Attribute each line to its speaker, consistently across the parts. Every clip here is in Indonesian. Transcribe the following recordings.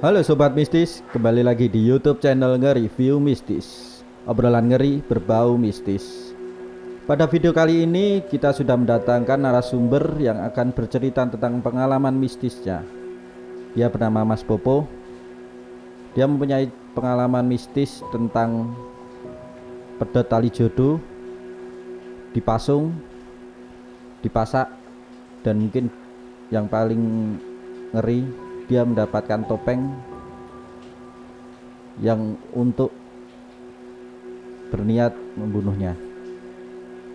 Speaker 1: Halo Sobat Mistis, kembali lagi di YouTube channel Nge-Review Mistis. Obrolan ngeri berbau mistis. Pada video kali ini kita sudah mendatangkan narasumber yang akan bercerita tentang pengalaman mistisnya. Dia bernama Mas Popo. Dia mempunyai pengalaman mistis tentang pedot tali jodoh, dipasung, dipasak, dan mungkin yang paling ngeri, dia mendapatkan topeng yang untuk berniat membunuhnya.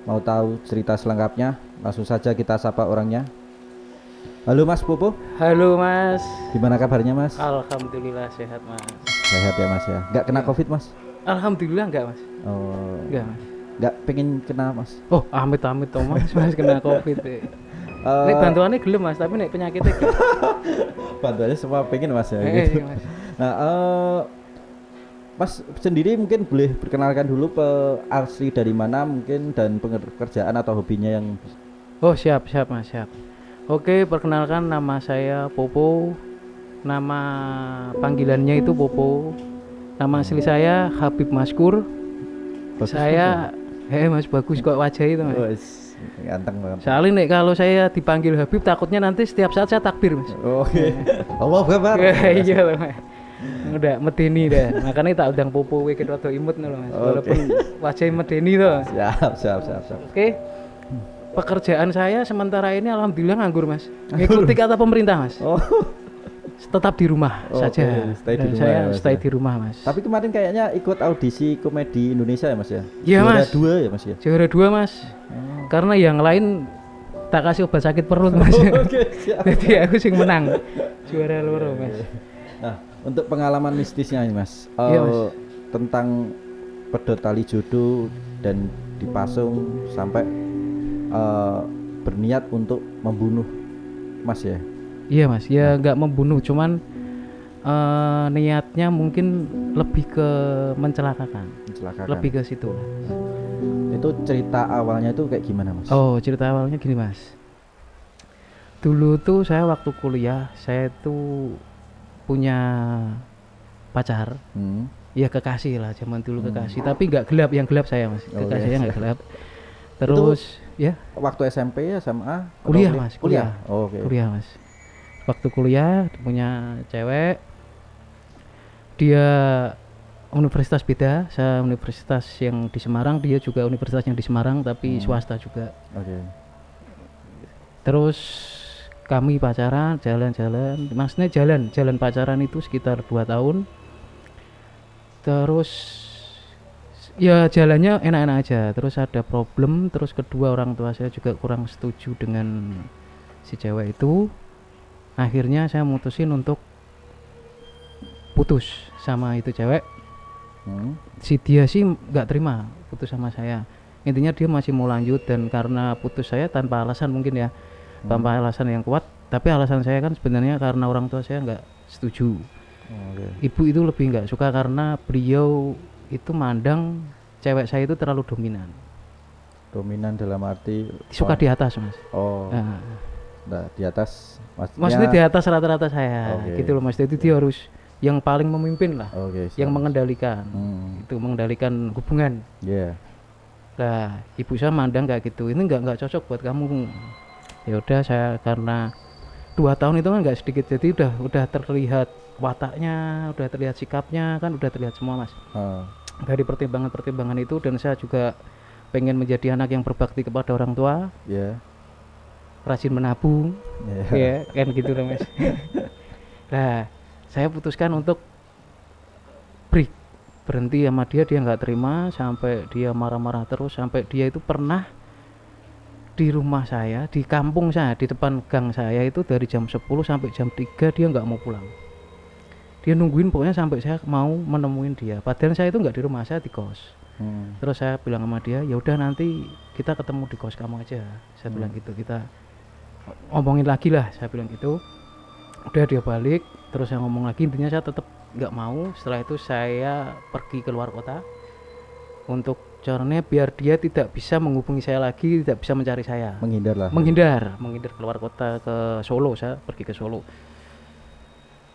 Speaker 1: Mau tahu cerita selengkapnya? Langsung saja kita sapa orangnya. Halo Mas Popo.
Speaker 2: Halo Mas.
Speaker 1: Gimana kabarnya Mas?
Speaker 2: Alhamdulillah sehat Mas.
Speaker 1: Sehat ya Mas ya. Nggak kena COVID Mas?
Speaker 2: Alhamdulillah enggak Mas.
Speaker 1: Oh.
Speaker 2: Enggak Mas.
Speaker 1: Nggak pengen kena Mas?
Speaker 2: Oh amit-amit toh Mas, Mas kena COVID. Nek bantuannya gelem Mas, tapi nek penyakitnya gelem.
Speaker 1: Bantuannya semua pengen Mas ya gitu.
Speaker 2: Mas.
Speaker 1: Nah, Mas sendiri mungkin boleh perkenalkan dulu asli dari mana mungkin dan pekerjaan atau hobinya yang.
Speaker 2: Oh siap Mas, siap. Oke, perkenalkan nama saya Popo. Nama panggilannya itu Popo. Nama asli saya Habib Maskur. Saya Mas bagus kok wajah itu Mas.
Speaker 1: Oh, ganteng banget.
Speaker 2: Soalnya nek kalau saya dipanggil Habib takutnya nanti setiap saat saya takbir Mas.
Speaker 1: Oke. Allahu Akbar.
Speaker 2: Iya loh Mas. Udah medeni dah. Makanya tak undang Popo we rada imut lho Mas. Walaupun wajah medeni to.
Speaker 1: Siap.
Speaker 2: Oke. Pekerjaan saya sementara ini alhamdulillah nganggur Mas. Ngikuti kata pemerintah Mas.
Speaker 1: Oh.
Speaker 2: Tetap di rumah saja.
Speaker 1: Stay di rumah
Speaker 2: Saya
Speaker 1: ya, Mas,
Speaker 2: stay
Speaker 1: ya.
Speaker 2: di rumah Mas.
Speaker 1: Tapi kemarin kayaknya ikut audisi komedi Indonesia ya Mas ya?
Speaker 2: Iya Mas.
Speaker 1: Juara 2 ya Mas ya?
Speaker 2: Juara 2 Mas. Karena yang lain tak kasih obat sakit perut Mas.
Speaker 1: Oke, siap.
Speaker 2: Jadi aku sing menang. Juara loro Mas.
Speaker 1: Nah, untuk pengalaman mistisnya nih Mas,
Speaker 2: Iya, Mas.
Speaker 1: tentang pedot tali jodoh dan dipasung sampai berniat untuk membunuh Mas ya?
Speaker 2: Iya Mas, ya nggak membunuh, cuman niatnya mungkin lebih ke mencelakakan. Lebih ke situ.
Speaker 1: Itu cerita awalnya itu kayak gimana Mas?
Speaker 2: Oh, cerita awalnya gini Mas. Dulu tuh saya waktu kuliah, saya tuh punya pacar. Ya kekasih lah, zaman dulu kekasih, tapi nggak gelap, yang gelap saya Mas. Kekasihnya nggak gelap. Terus ya
Speaker 1: Waktu SMP ya SMA?
Speaker 2: kuliah Mas, kuliah.
Speaker 1: Oh, oke.
Speaker 2: Kuliah Mas. Waktu kuliah punya cewek, dia universitas beda, saya universitas yang di Semarang, dia juga universitas yang di Semarang tapi swasta juga.
Speaker 1: Oke.
Speaker 2: Terus kami pacaran, jalan-jalan, maksudnya jalan pacaran itu sekitar 2 tahun. Terus ya jalannya enak-enak aja, terus ada problem, terus kedua orang tua saya juga kurang setuju dengan si cewek itu. Akhirnya saya mutusin untuk putus sama itu cewek. Si dia sih nggak terima putus sama saya, intinya dia masih mau lanjut, dan karena putus saya tanpa alasan mungkin ya, tanpa alasan yang kuat, tapi alasan saya kan sebenarnya karena orang tua saya nggak setuju. Ibu itu lebih nggak suka karena beliau itu mandang cewek saya itu terlalu dominan
Speaker 1: Dalam arti
Speaker 2: suka di atas Mas.
Speaker 1: Nah, di atas
Speaker 2: maksudnya di atas rata-rata saya. Gitu loh Mas, jadi dia harus yang paling memimpin lah, yang mengendalikan, itu mengendalikan hubungan. Nah ibu saya mandang kayak gitu, ini nggak cocok buat kamu. Ya udah, saya karena 2 tahun itu kan nggak sedikit, jadi udah terlihat wataknya, udah terlihat sikapnya, kan udah terlihat semua Mas. Dari pertimbangan itu, dan saya juga pengen menjadi anak yang berbakti kepada orang tua, rajin menabung, ya kan gitu loh Mas. Nah saya putuskan untuk berhenti sama dia nggak terima, sampai dia marah-marah terus, sampai dia itu pernah di rumah saya, di kampung saya, di depan gang saya itu dari jam 10 sampai jam 3 dia nggak mau pulang. Dia nungguin pokoknya sampai saya mau menemuin dia, padahal saya itu nggak di rumah, saya di kos. Terus saya bilang sama dia, ya udah nanti kita ketemu di kos kamu aja, saya bilang gitu, kita ngomongin lagi lah, saya bilang gitu. Udah dia balik, terus saya ngomong lagi, intinya saya tetap nggak mau. Setelah itu saya pergi ke luar kota untuk caranya biar dia tidak bisa menghubungi saya lagi, tidak bisa mencari saya. Menghindar keluar kota ke Solo, saya pergi ke Solo.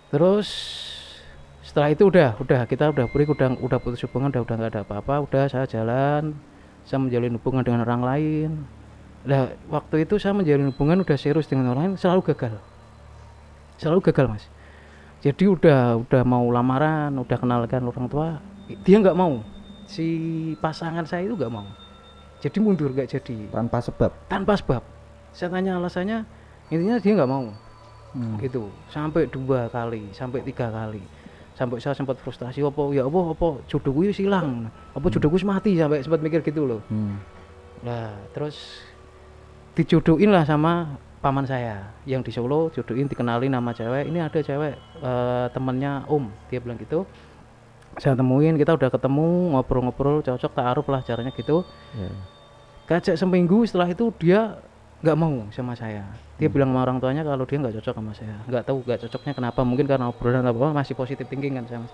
Speaker 2: Terus Setelah itu udah kita udah break, udah putus hubungan, udah nggak ada apa-apa, udah saya jalan, saya menjalin hubungan dengan orang lain. Nah waktu itu saya menjalin hubungan udah serius dengan orang lain, selalu gagal mas. Jadi udah mau lamaran, udah kenalkan orang tua, dia nggak mau, si pasangan saya itu nggak mau, jadi mundur, nggak jadi.
Speaker 1: Tanpa sebab.
Speaker 2: Saya tanya alasannya, intinya dia nggak mau. Gitu sampai 2 kali, sampai 3 kali, sampai saya sempat frustasi, apa jodohku hilang, apa jodohku mati, sampai sempat mikir gitu loh. Nah terus dijodohin lah sama paman saya yang di Solo, jodohin, dikenalin nama cewek, ini ada cewek temennya Om, dia bilang gitu. Saya temuin, kita udah ketemu, ngobrol-ngobrol, cocok, ta'aruf lah caranya gitu. Kajak seminggu setelah itu dia nggak mau sama saya. Dia bilang sama orang tuanya kalau dia nggak cocok sama saya. Nggak tahu nggak cocoknya kenapa, mungkin karena obrolan apa, masih positif thinking kan saya mas.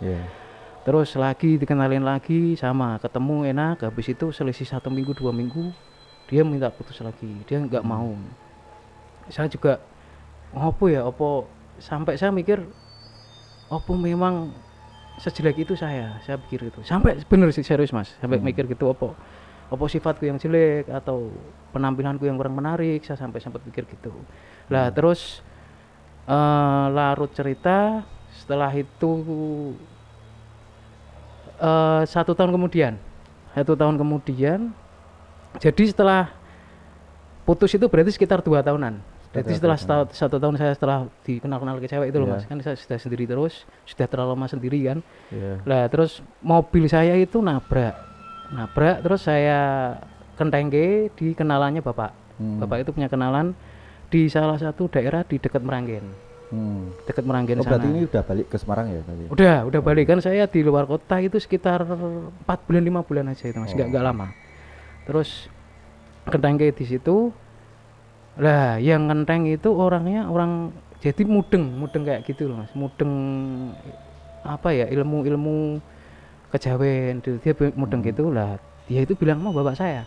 Speaker 2: Terus lagi dikenalin lagi, sama ketemu enak, habis itu selisih 1 minggu 2 minggu dia minta putus lagi, dia nggak mau. Saya juga ngopo ya, opo, sampai saya mikir opo memang sejelek itu saya pikir itu, sampai bener sih serius mas, sampai mikir gitu, opo sifatku yang jelek atau penampilanku yang kurang menarik, saya sampai sempat pikir gitu. Lah terus larut cerita, setelah itu 1 tahun kemudian, jadi setelah putus itu berarti sekitar 2 tahunan. Jadi setelah 1 tahun saya setelah dikenal ke cewek itu loh mas, kan saya sudah sendiri terus, sudah terlalu lama sendiri kan. Lah terus mobil saya itu nabrak, terus saya kentengke di kenalannya bapak. Bapak itu punya kenalan di salah satu daerah di dekat Meranggen. Dekat Meranggen sana.
Speaker 1: Berarti ini udah balik ke Semarang ya tadi?
Speaker 2: Udah balik kan, saya di luar kota itu sekitar 4 bulan 5 bulan aja itu mas, nggak lama. Terus kentengke di situ. Lah yang ngenteng itu orangnya orang jadi mudeng kayak gitu loh mas, mudeng apa ya, ilmu kejawen, dia mudeng gitu. Lah dia itu bilang sama bapak saya,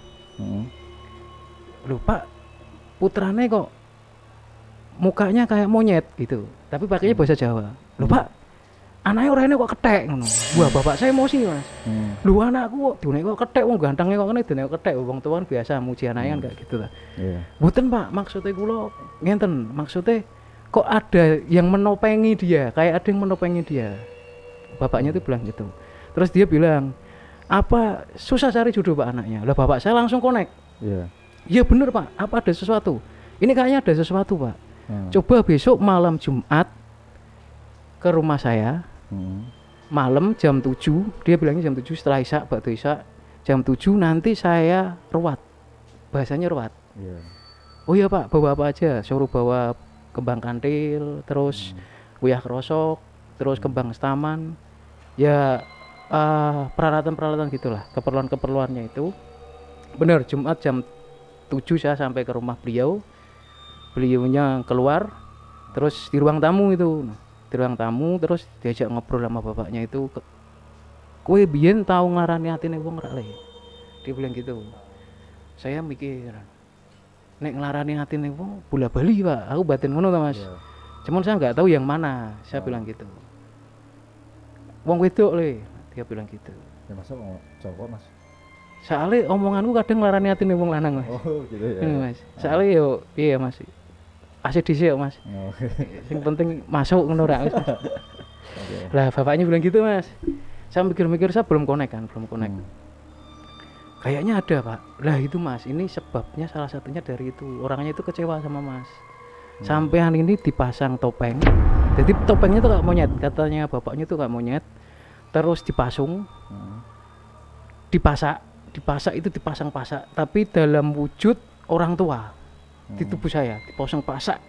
Speaker 2: loh pak, putrane kok mukanya kayak monyet gitu, tapi pakainya bahasa Jawa. Loh pak, anaknya orangnya kok ketek ngono. Wah bapak saya emosi mas. Lu anakku kok dunia kok ketek, wong gantengnya kok ngene dunia ketek, wong tuan biasa muji anaknya kan kayak gitu lah. Mboten pak, maksudnya kula ngenten, maksudnya kok ada yang menopengi dia, kayak ada yang menopengi dia. Bapaknya tuh bilang gitu. Terus dia bilang, apa susah cari jodoh pak anaknya? Lah bapak saya langsung connect. Iya bener pak, apa ada sesuatu? Ini kayaknya ada sesuatu pak. Coba besok malam Jumat ke rumah saya. Malam jam 7, dia bilangnya jam 7 setelah Isya, bakda Isya jam 7 nanti saya ruwat, bahasanya ruwat. Oh iya pak, bawa apa aja? Suruh bawa kembang kantil, terus uyah krosok, terus kembang setaman, ya peralatan gitulah, keperluannya itu. Bener, Jumat jam 7 saya sampai ke rumah beliaunya keluar, terus di ruang tamu itu. Terus diajak ngobrol sama bapaknya itu, kowe biyen tau nglarani atine wong ra le? Dia bilang gitu. Saya mikir, nek nglarani atine wong bola bali pak, aku batin ngono ta mas. Cuman saya nggak tahu yang mana, saya bilang gitu. Wong wedok le, dia bilang gitu.
Speaker 1: Ya masa mau cowok mas?
Speaker 2: Soalnya omonganku kadang nglarani atine wong lanang mas.
Speaker 1: Oh gitu ya.
Speaker 2: Mas. Soalnya yo piye mas, asik dhisik mas. Yang penting masuk ngono ra. Lah bapaknya bilang gitu mas. Saya mikir-mikir, saya belum connect. Kayaknya ada pak. Lah itu mas, ini sebabnya salah satunya dari itu. Orangnya itu kecewa sama mas. Sampean ini dipasang topeng. Jadi topengnya tuh kayak monyet. Katanya bapaknya tuh kayak monyet. Terus dipasung. Dipasak itu dipasang-pasak. Tapi dalam wujud orang tua. Di tubuh saya dipasang pasak,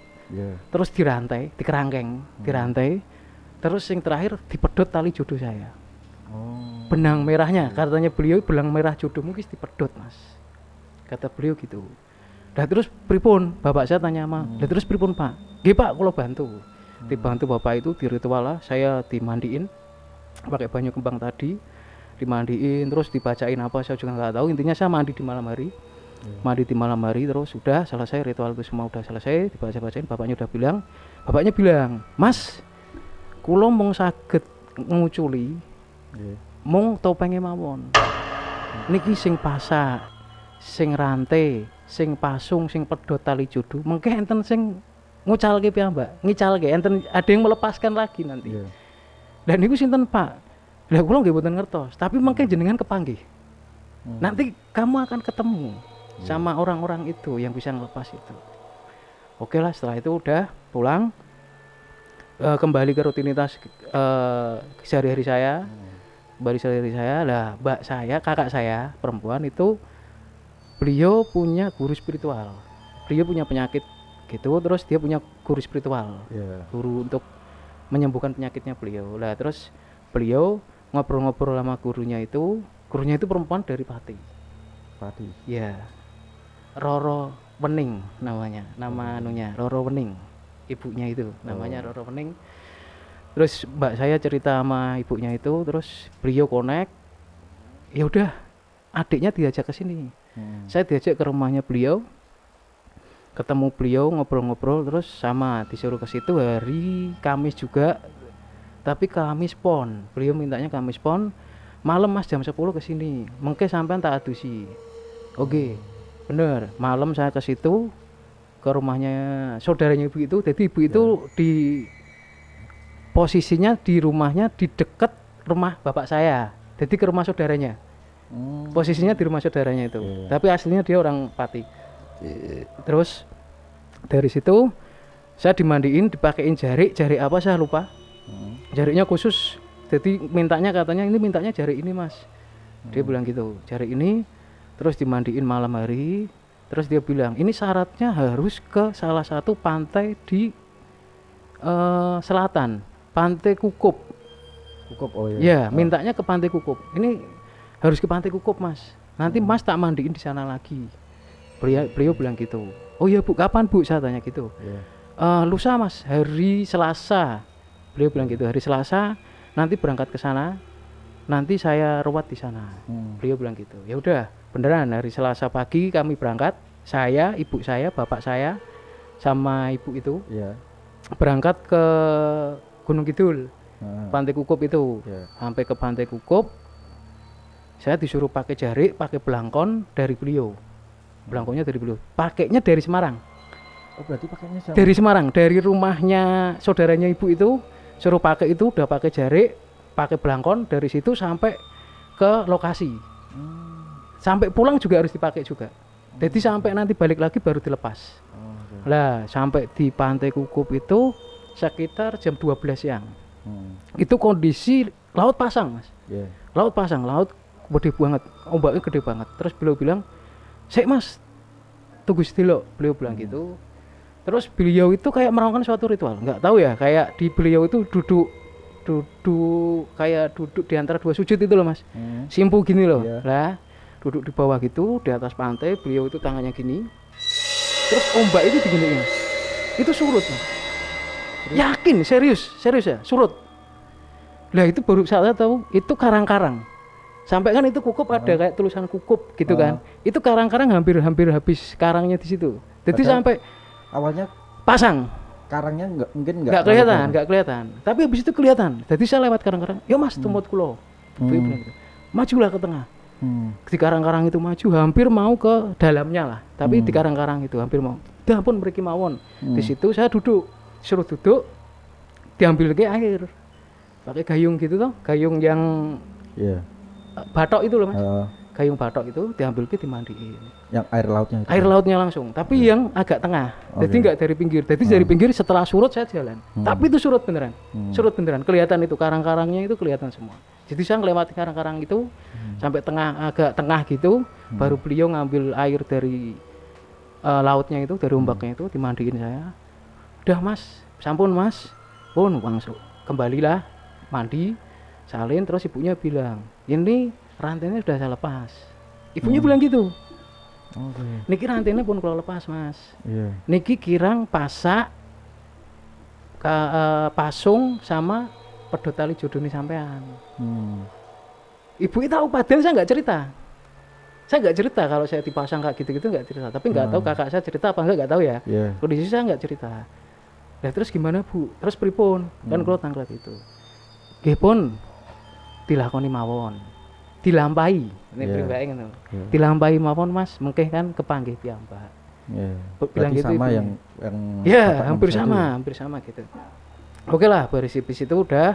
Speaker 2: terus dirantai, dirantai, terus yang terakhir dipedot tali jodoh saya. Benang merahnya, katanya beliau benang merah jodohmu wis dipedot mas, kata beliau gitu. Nah terus pripun, bapak saya tanya sama, nah terus pripun pak? Nggih pak, kalau dibantu bapak itu di ritual lah, saya dimandiin pakai banyu kembang tadi, dimandiin, terus dibacain apa saya juga nggak tahu, intinya saya mandi di malam hari. Terus sudah selesai ritual itu semua, udah selesai dibacain, bapaknya bilang mas kula mung saged nguculi
Speaker 1: Nggih.
Speaker 2: mung topenge mawon. Niki sing pasak, sing rantai, sing pasung, sing pedhot tali judu, mengke enten sing ngucalke piyambak, ngicalke enten ada yang melepaskan lagi nanti.
Speaker 1: Iya.
Speaker 2: Dan niku sinten Pak? Lah kula nggih boten ngertos, tapi mengke jenengan kepanggih. Nanti kamu akan ketemu sama orang-orang itu yang bisa ngelepas itu. Oke lah, setelah itu udah pulang, kembali ke rutinitas sehari-hari saya. Kembali sehari-hari saya, lah mbak saya, kakak saya perempuan itu beliau punya guru spiritual. Beliau punya penyakit gitu, terus dia punya guru spiritual.
Speaker 1: Iya.
Speaker 2: Guru untuk menyembuhkan penyakitnya beliau. Lah terus beliau ngobrol-ngobrol sama gurunya itu perempuan dari Pati.
Speaker 1: Pati.
Speaker 2: Ya. Roro Wening namanya, nama anunya Roro Wening. Ibunya itu namanya Roro Wening. Terus mbak saya cerita sama ibunya itu, terus beliau connect. Ya udah, adiknya diajak ke sini. Saya diajak ke rumahnya beliau. Ketemu beliau, ngobrol-ngobrol, terus sama disuruh ke situ hari Kamis juga. Tapi Kamis pon. Beliau mintanya Kamis pon. Malam Mas jam 10 ke sini. Mengke sampean tak adusi. Oke. Bener, malam saya ke situ ke rumahnya saudaranya ibu itu. Jadi ibu itu di posisinya di rumahnya di dekat rumah bapak saya. Jadi ke rumah saudaranya. Posisinya di rumah saudaranya itu. Tapi aslinya dia orang Pati. Terus dari situ saya dimandiin, dipakein jarik apa saya lupa. Jariknya khusus. Jadi katanya ini mintanya jarik ini Mas. Dia bilang gitu, jarik ini. Terus dimandiin malam hari. Terus dia bilang ini syaratnya harus ke salah satu pantai di selatan, Pantai Kukup.
Speaker 1: Kukup, oh iya.
Speaker 2: Ya, mintanya ke Pantai Kukup. Ini harus ke Pantai Kukup Mas. Nanti Mas tak mandiin di sana lagi. Beliau bilang gitu. Oh iya Bu, kapan Bu? Saya tanya gitu. Lusa Mas, hari Selasa. Beliau bilang gitu, hari Selasa nanti berangkat ke sana. Nanti saya rawat di sana. Beliau bilang gitu. Ya udah, beneran hari Selasa pagi kami berangkat. Saya, ibu saya, bapak saya sama ibu itu berangkat ke Gunung Kidul. Pantai Kukup itu. Sampai ke Pantai Kukup saya disuruh pakai jarik, pakai belangkon dari beliau. Belangkonnya dari beliau. Pakainya dari Semarang.
Speaker 1: Oh, berarti pakainya sama.
Speaker 2: Dari Semarang, dari rumahnya saudaranya ibu itu suruh pakai itu, udah pakai jarik, pakai belangkon, dari situ sampai ke lokasi. Sampai pulang juga harus dipakai juga. Jadi sampai nanti balik lagi baru dilepas. Lah, sampai di Pantai Kukup itu sekitar jam 12 siang. Itu kondisi laut pasang, Mas. Laut pasang, laut gede banget, ombaknya gede banget. Terus beliau bilang, "Sik Mas, tunggu sedilo," beliau bilang gitu. Terus beliau itu kayak melakukan suatu ritual, nggak tahu ya, kayak di beliau itu duduk kayak duduk di antara dua sujud itu loh Mas. Simpu gini loh. Lah, duduk di bawah gitu, di atas pantai, beliau itu tangannya gini. Terus ombak itu diginiin. Itu surut Mas. Yakin, serius ya, surut. Lah itu baru saya tahu itu karang-karang. Sampai kan itu Kukup ada kayak tulisan Kukup gitu kan. Itu karang-karang hampir habis karangnya di situ. Jadi sampai
Speaker 1: awalnya
Speaker 2: pasang.
Speaker 1: Karangnya
Speaker 2: nggak kelihatan. Tapi habis itu kelihatan. Jadi saya lewat karang-karang. "Yo Mas, tumut kulo." Gitu. Majulah ke tengah. Di karang-karang itu maju hampir mau ke dalamnya lah. Tapi di karang-karang itu hampir mau. Dah pun mriki mawon. Di situ saya duduk. Suruh duduk. Diambil ke air. Pakai gayung gitu toh, gayung yang batok itu loh Mas. Gayung batok itu diambil ke dimandiin.
Speaker 1: Yang air lautnya itu.
Speaker 2: Air lautnya langsung, tapi yang agak tengah. Jadi enggak dari pinggir. Jadi dari pinggir setelah surut saya jalan. Tapi itu surut beneran. Surut beneran. Kelihatan itu karang-karangnya itu kelihatan semua. Jadi saya ngelewati karang-karang itu sampai tengah, agak tengah gitu, baru beliau ngambil air dari lautnya itu, dari ombaknya itu, dimandiin saya. Udah Mas, sampun Mas. Pun langsung kembalilah mandi, salin, terus ibunya bilang, "Ini rantainya sudah saya lepas." Ibunya bilang gitu. Niki rantainya pun kalau lepas Mas. Niki kirang pasak pasung sama pedot tali jodone sampean. Ibu itu tahu padahal saya nggak cerita. Saya nggak cerita kalau saya dipasang kayak gitu-gitu, nggak cerita. Tapi nggak tahu kakak saya cerita apa nggak tahu ya. Kondisi saya nggak cerita. Nah terus gimana Bu? Terus pripun? Kan kalau tanggal itu. nggih pun dilakoni mawon. Dilampahi, nek
Speaker 1: Iya.
Speaker 2: pribadi ngono.
Speaker 1: Iya.
Speaker 2: Dilampahi mawon Mas, mengke kan kepanggih piyambak.
Speaker 1: Iya.
Speaker 2: Bilang
Speaker 1: Berarti
Speaker 2: gitu
Speaker 1: sama
Speaker 2: ibunya.
Speaker 1: yang
Speaker 2: Ya,
Speaker 1: Bapak
Speaker 2: hampir
Speaker 1: maksud itu ya?
Speaker 2: hampir sama gitu. Oke lah, beres itu udah.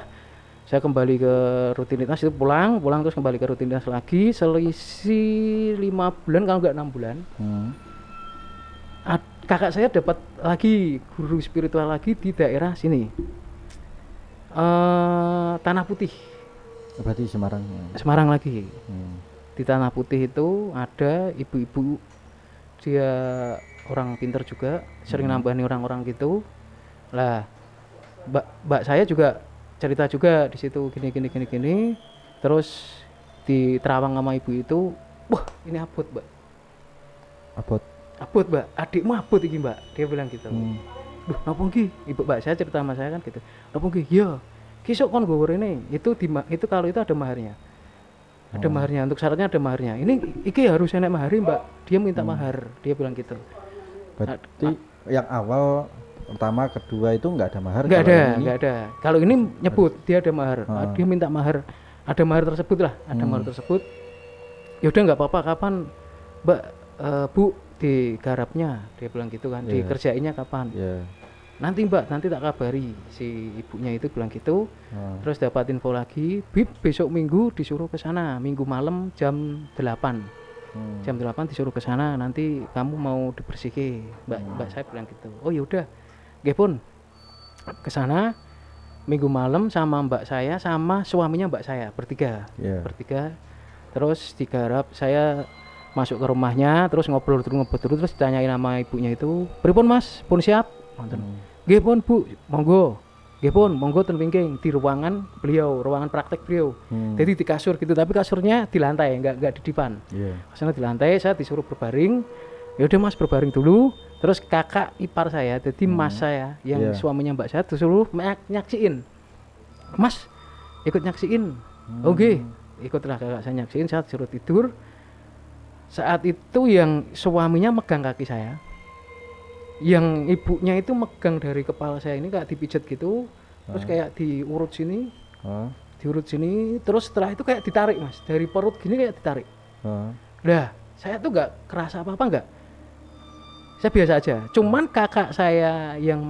Speaker 2: Saya kembali ke rutinitas itu pulang terus kembali ke rutinitas lagi selisih 5 bulan kalau nggak 6 bulan. Kakak saya dapat lagi guru spiritual lagi di daerah sini. Tanah Putih,
Speaker 1: Berarti Semarang.
Speaker 2: Semarang lagi.
Speaker 1: Hmm.
Speaker 2: Di Tanah Putih itu ada ibu-ibu, dia orang pinter juga, sering nambani orang-orang gitu. Lah, mbak saya juga cerita juga di situ gini. Terus di terawang sama ibu itu, wah ini abot mbak, mbak, adikmu abot iki mbak, dia bilang gitu. Duh, napa nggih? Ibu mbak saya cerita sama saya kan gitu. Napa nggih? Ya, kisok kon gowo rene. Itu kalau itu ada maharnya. Ada maharnya, untuk syaratnya ada maharnya. Ini iki harus enek mahari mbak. Dia minta mahar, dia bilang gitu.
Speaker 1: Berarti yang awal pertama kedua itu nggak ada mahar?
Speaker 2: Nggak
Speaker 1: kalau
Speaker 2: ada,
Speaker 1: yang ini
Speaker 2: nggak ada. Kalau ini nyebut dia ada mahar. Dia minta mahar, ada mahar tersebut lah, ada mahar tersebut. Ya udah nggak apa-apa, kapan mbak, bu digarapnya, dia bilang gitu kan. Dikerjainnya kapan? Nanti mbak, nanti tak kabari. Si ibunya itu bilang gitu. Terus dapat info lagi, bib besok minggu disuruh ke sana, minggu malam jam 8. Jam 8 disuruh ke sana, nanti kamu mau dibersihke. Mbak saya bilang gitu. Oh yaudah, nggih pun ke sana minggu malam sama mbak saya sama suaminya mbak saya bertiga. Terus digarap, saya masuk ke rumahnya, terus ngobrol terus ditanyain sama ibunya itu, pripun mas, pun siap? Nggih pun bu, monggo. Nggih pun, monggo ten wingking di ruangan beliau, ruangan praktek beliau. Jadi di kasur gitu, tapi kasurnya di lantai, enggak di depan. Kasurnya di lantai, saya disuruh berbaring. Ya udah mas, berbaring dulu. Terus kakak ipar saya, jadi mas saya yang suaminya mbak saya disuruh nyaksiin. Mas, ikut nyaksiin. Oke, ikutlah kakak saya nyaksiin, saya disuruh tidur. Saat itu yang suaminya megang kaki saya, yang ibunya itu megang dari kepala saya ini kayak dipijat gitu, terus kayak diurut sini, terus setelah itu kayak ditarik mas, dari perut gini kayak ditarik. Nah, saya tuh nggak kerasa apa-apa, nggak, saya biasa aja. Cuman kakak saya yang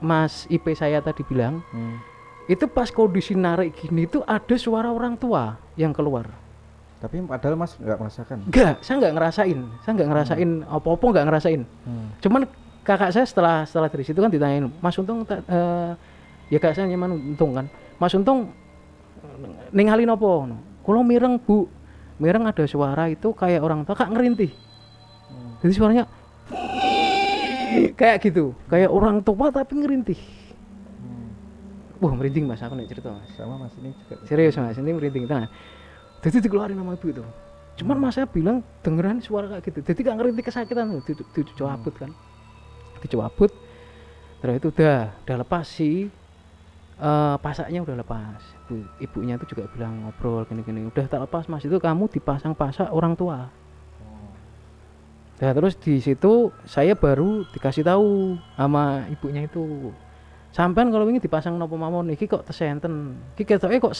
Speaker 2: mas IP saya tadi bilang, itu pas kondisi narik gini itu ada suara orang tua yang keluar.
Speaker 1: Tapi padahal mas nggak merasakan?
Speaker 2: Enggak, saya nggak ngerasain apa-apa, nggak ngerasain. Cuman kakak saya setelah dari situ kan ditanyain, Mas Untung ya kakak saya nyaman Untung kan, Mas Untung ninggalin apa? Kalau mireng bu, mireng ada suara itu kayak orang tua, kak ngerintih. Jadi suaranya kayak gitu, kayak orang tua tapi ngerintih. Wah merinding mas, aku nih cerita mas.
Speaker 1: Sama mas, ini juga
Speaker 2: serius mas, ini merinding tangan. Jadi dikeluarin sama ibu itu. Cuman mas saya bilang dengeran suara kayak gitu. Jadi gak ngerti kesakitan tuh, dicabut kan. Dicabut. Terus itu udah lepas sih. Pasaknya udah lepas. Ibunya itu juga bilang ngobrol gini-gini. Udah tak lepas mas, itu kamu dipasang pasak orang tua. Nah terus di situ saya baru dikasih tahu sama ibunya itu. Sampean kalau ini dipasang nopo mawon iki kok tesenten. Iki ketoke kok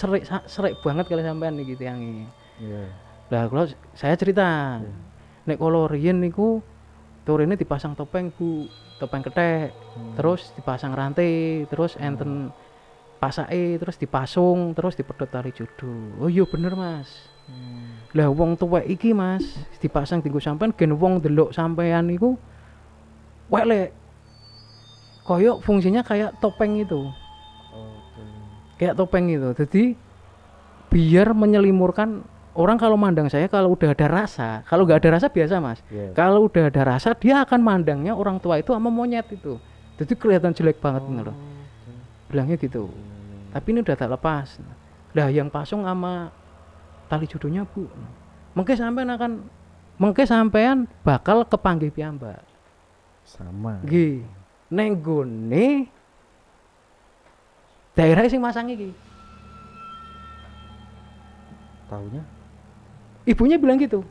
Speaker 2: serik banget kali sampean iki tiange. Lah kalau saya cerita. Nek kalau riyen niku turine dipasang topeng Bu, topeng kethek. Terus dipasang rantai, terus enten pasake, terus dipasung, terus dipedhot tali jodoh. Oh iya bener Mas. Lah wong tuwek iki Mas, dipasang dienggo sampean gen wong delok sampean niku welek. Koyok fungsinya kayak topeng itu. Kayak topeng itu. Jadi biar menyelimurkan orang kalau mandang saya kalau udah ada rasa. Kalau nggak ada rasa biasa mas. Kalau udah ada rasa dia akan mandangnya orang tua itu sama monyet itu. Jadi kelihatan jelek banget nih loh. Bilangnya gitu. Tapi ini udah tak lepas. Lah yang pasung sama tali jodohnya bu. Mungkin sampean bakal kepanggih piyambak.
Speaker 1: Sama.
Speaker 2: Nggih. Neng gone daerah sing masang iki.
Speaker 1: Taunya?
Speaker 2: Ibunya bilang gitu.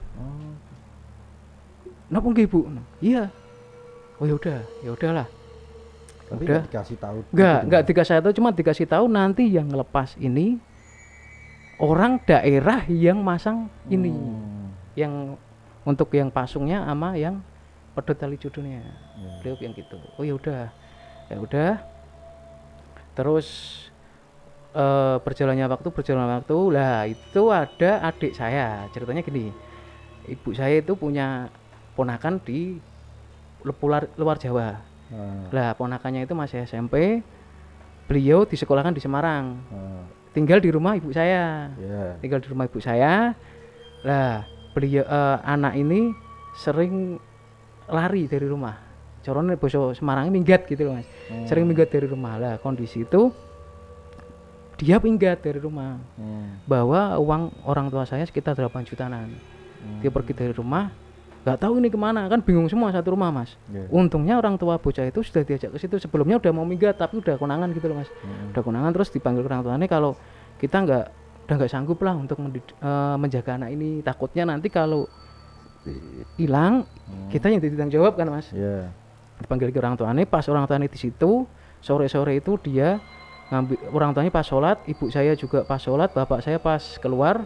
Speaker 2: Napa nggih Bu? Iya. Oh ya udahlah.
Speaker 1: Tapi
Speaker 2: Udah.
Speaker 1: nggak dikasih tahu.
Speaker 2: Enggak dikasih tahu, cuma dikasih tahu nanti yang ngelepas ini orang daerah yang masang ini. Yang untuk yang pasungnya sama yang pedot tali judulnya. Beliau yang gitu. Oh ya udah. Ya udah. Terus berjalannya waktu lah itu ada adik saya. Ceritanya gini, ibu saya itu punya ponakan di luar Jawa. Lah ponakannya itu masih SMP, beliau disekolahkan di Semarang, tinggal di rumah ibu saya. Lah beliau anak ini sering lari dari rumah, corone basa Semarang minggat gitu loh mas. Sering minggat dari rumah. Lah kondisi itu dia minggat dari rumah, bawa uang orang tua saya sekitar 8 jutaan. Dia pergi dari rumah, nggak tahu ini kemana, kan bingung semua satu rumah mas. Untungnya orang tua bocah itu sudah diajak ke situ, sebelumnya udah mau minggat tapi udah konangan gitu loh mas. Udah konangan, terus dipanggil orang tuanya kalau kita udah nggak sanggup lah untuk menjaga anak ini, takutnya nanti kalau hilang kita yang ditanggung jawab kan mas. Dipanggil ke orang tuanya, pas orang tuanya di situ sore-sore itu dia ngambil, orang tuanya pas sholat, ibu saya juga pas sholat, bapak saya pas keluar